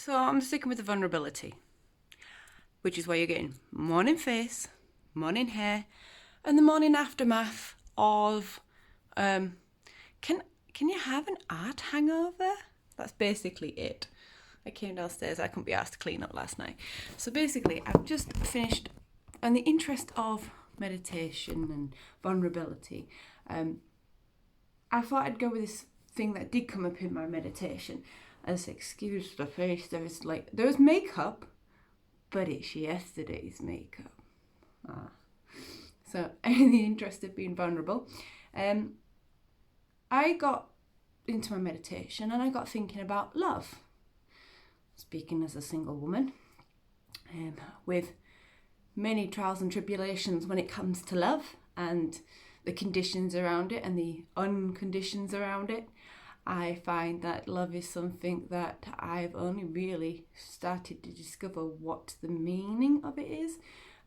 So I'm sticking with the vulnerability, which is where you're getting morning face, morning hair, and the morning aftermath of can can you have an art hangover? That's basically it. I came downstairs, I couldn't be asked to clean up last night. So basically I've just finished, in the interest of meditation and vulnerability, I thought I'd go with this thing that did come up in my meditation. As excuse the face, there was makeup, but it's yesterday's makeup. So in the interest of being vulnerable, I got into my meditation and I got thinking about love. Speaking as a single woman, with many trials and tribulations when it comes to love and the conditions around it and the unconditions around it, I find that love is something that I've only really started to discover what the meaning of it is,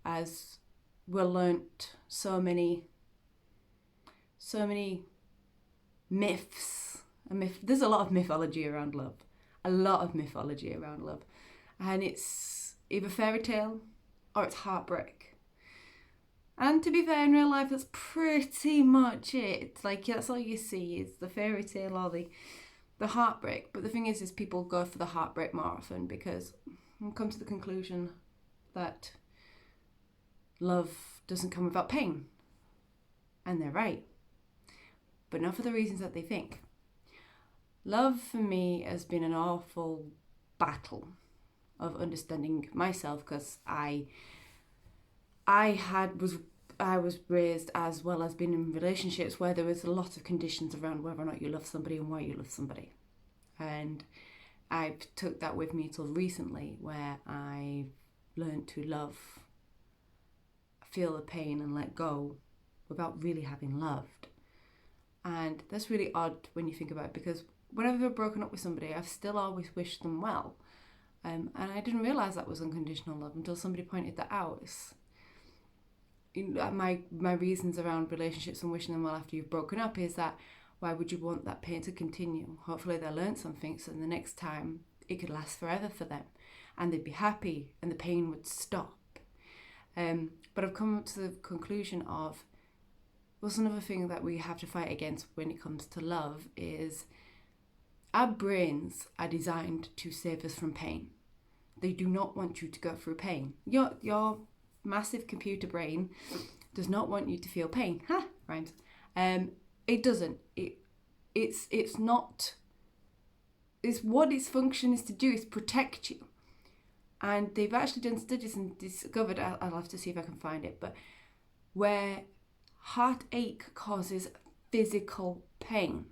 as we're learnt so many myths. There's a lot of mythology around love. And it's either fairy tale or it's heartbreak. And to be fair, in real life, that's pretty much it. Like, that's all you see is the fairy tale or the heartbreak. But the thing is people go for the heartbreak more often because they come to the conclusion that love doesn't come without pain. And they're right. But not for the reasons that they think. Love for me has been an awful battle of understanding myself, because I was raised, as well as being in relationships where there was a lot of conditions around whether or not you love somebody and why you love somebody. And I took that with me till recently, where I learned to love, feel the pain and let go without really having loved. And that's really odd when you think about it, because whenever I've broken up with somebody, I've still always wished them well. And I didn't realise that was unconditional love until somebody pointed that out. My reasons around relationships and wishing them well after you've broken up is that, why would you want that pain to continue? Hopefully they learned something, so the next time it could last forever for them and they'd be happy and the pain would stop. But I've come to the conclusion of, what's another thing that we have to fight against when it comes to love is our brains are designed to save us from pain. They do not want you to go through pain. Your massive computer brain does not want you to feel pain. Rhymes. It doesn't. It's not. It's what its function is to do is protect you. And they've actually done studies and discovered, I'll have to see if I can find it, but where heartache causes physical pain.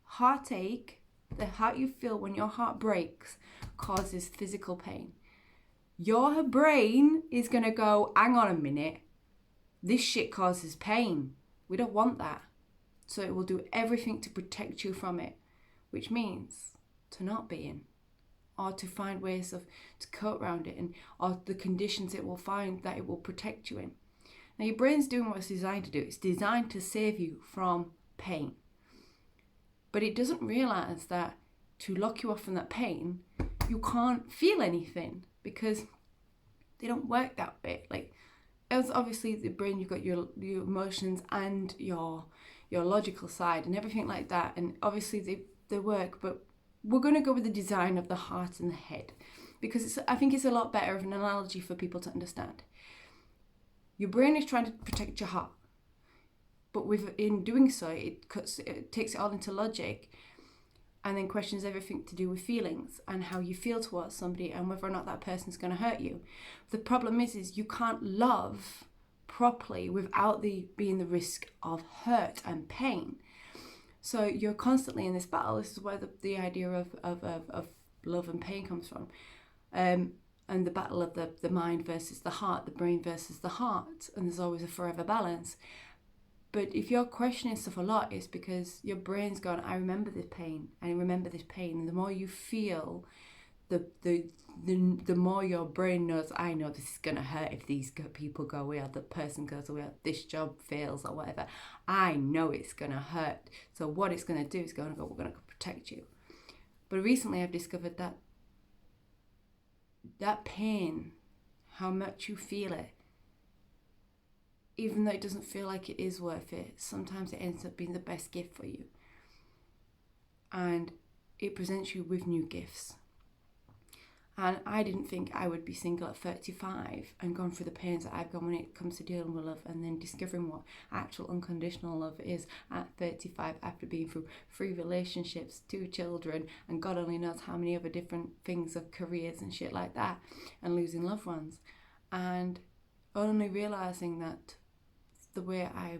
Heartache, the heart you feel when your heart breaks, causes physical pain. Your brain is going to go, hang on a minute, this shit causes pain. We don't want that. So it will do everything to protect you from it, which means to not be in, or to find ways to cope around it, or the conditions it will find that it will protect you in. Now your brain's doing what it's designed to do. It's designed to save you from pain. But it doesn't realise that to lock you off from that pain, you can't feel anything, because they don't work that way. Like, as obviously the brain, you've got your emotions and your logical side and everything like that, and obviously they work, but we're going to go with the design of the heart and the head, because I think it's a lot better of an analogy for people to understand. Your brain is trying to protect your heart, but in doing so, it takes it all into logic, and then questions everything to do with feelings and how you feel towards somebody and whether or not that person's going to hurt you. The problem is you can't love properly without being the risk of hurt and pain. So you're constantly in this battle. This is where the idea of love and pain comes from. And the battle of the mind versus the heart, the brain versus the heart. And there's always a forever balance. But if you're questioning stuff a lot, it's because your brain's gone, I remember this pain. And the more you feel, the more your brain knows, I know this is going to hurt if these people go away, or the person goes away, or this job fails, or whatever. I know it's going to hurt. So what it's going to do is we're going to protect you. But recently I've discovered that that pain, how much you feel it, even though it doesn't feel like it is worth it, sometimes it ends up being the best gift for you. And it presents you with new gifts. And I didn't think I would be single at 35 and gone through the pains that I've gone when it comes to dealing with love, and then discovering what actual unconditional love is at 35 after being through 3 relationships, 2 children, and God only knows how many other different things of careers and shit like that, and losing loved ones. And only realising that the way I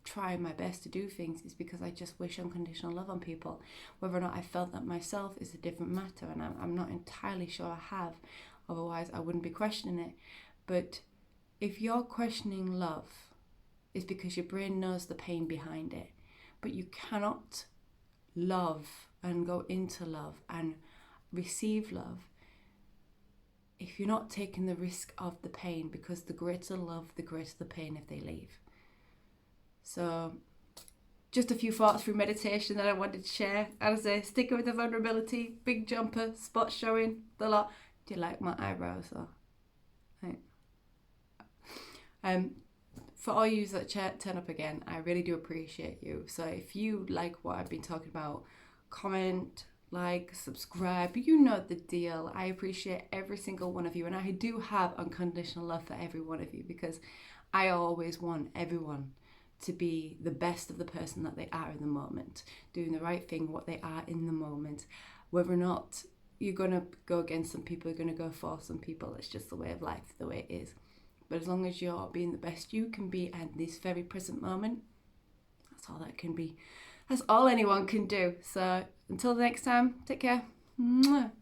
try my best to do things is because I just wish unconditional love on people. Whether or not I felt that myself is a different matter, and I'm not entirely sure I have, otherwise I wouldn't be questioning it. But if you're questioning love, it's because your brain knows the pain behind it. But you cannot love and go into love and receive love if you're not taking the risk of the pain, because the greater love, the greater the pain if they leave. So just a few thoughts through meditation that I wanted to share. As I say, sticking with the vulnerability, big jumper, spots showing, the lot. Do you like my eyebrows though? Right. For all you that turn up again, I really do appreciate you. So if you like what I've been talking about, comment, like, subscribe, you know the deal. I appreciate every single one of you, and I do have unconditional love for every one of you, because I always want everyone to be the best of the person that they are in the moment, doing the right thing, what they are in the moment. Whether or not you're going to go against some people, you're going to go for some people, it's just the way of life, the way it is. But as long as you're being the best you can be at this very present moment, that's all that can be. That's all anyone can do. So until the next time, take care. Mwah.